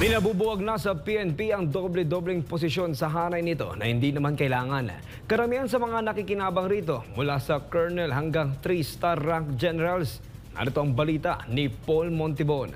Binabubuwag na sa PNP ang doble-dobleng posisyon sa hanay nito na hindi naman kailangan. Karamihan sa mga nakikinabang rito mula sa colonel hanggang 3-star rank generals. Narito ang balita ni Paul Montibon.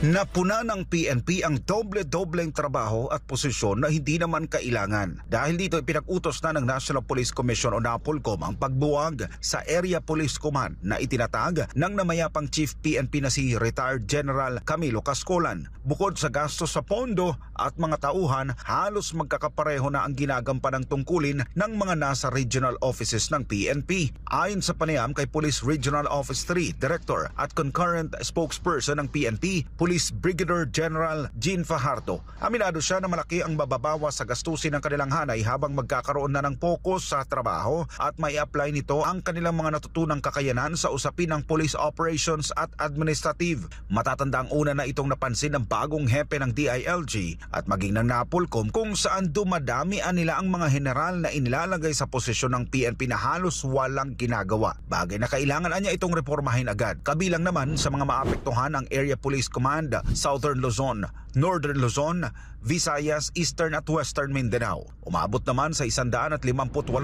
Napuna ng PNP ang doble-dobleng trabaho at posisyon na hindi naman kailangan. Dahil dito ipinag-utos na ng National Police Commission o NAPOLCOM ang pagbuwag sa Area Police Command na itinatag ng namayapang Chief PNP na si Retired General Camilo Cascolan. Bukod sa gastos sa pondo at mga tauhan, halos magkakapareho na ang ginagampan ng tungkulin ng mga nasa regional offices ng PNP. Ayon sa panayam kay Police Regional Office 3 Director at Concurrent Spokesperson ng PNP, Police Brigadier General Jean Fajardo, aminado siya na malaki ang mababawas sa gastusin ng kanilang hanay habang magkakaroon na ng pokus sa trabaho at may apply nito ang kanilang mga natutunang kakayanan sa usapin ng police operations at administrative. Matatanda ang una na itong napansin ng bagong hepe ng DILG at maging ng NAPOLCOM kung saan dumadamian nila ang mga general na inilalagay sa posisyon ng PNP na halos walang ginagawa. Bagay na kailangan niya itong reformahin agad. Kabilang naman sa mga maapektuhan ang Area Police Command, Southern Luzon, Northern Luzon, Visayas, Eastern at Western Mindanao. Umabot naman sa 158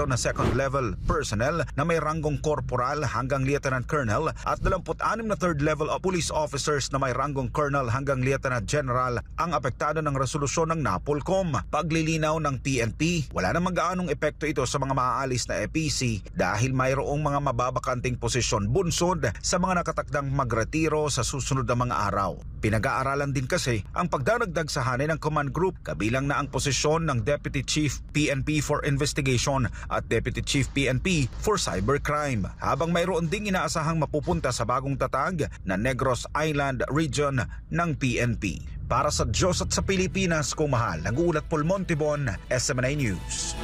na second level personnel na may ranggong corporal hanggang lieutenant colonel at 26 na third level of police officers na may ranggong colonel hanggang lieutenant general ang apektado ng resolusyon ng NAPOLCOM. Paglilinaw ng PNP, wala namang gaanong epekto ito sa mga maaalis na EPC dahil mayroong mga mababakanting posisyon bunsod sa mga nakatakdang magretiro sa susunod na mga araw. Pinag-aaralan din kasi ang pagdadagdag sa hanay ng command group, kabilang na ang posisyon ng Deputy Chief PNP for Investigation at Deputy Chief PNP for Cybercrime, habang mayroon ding inaasahang mapupunta sa bagong tatag na Negros Island Region ng PNP. Para sa Diyos at sa Pilipinas, kumahal, nag-uulat Paul Montibon, SMNI News.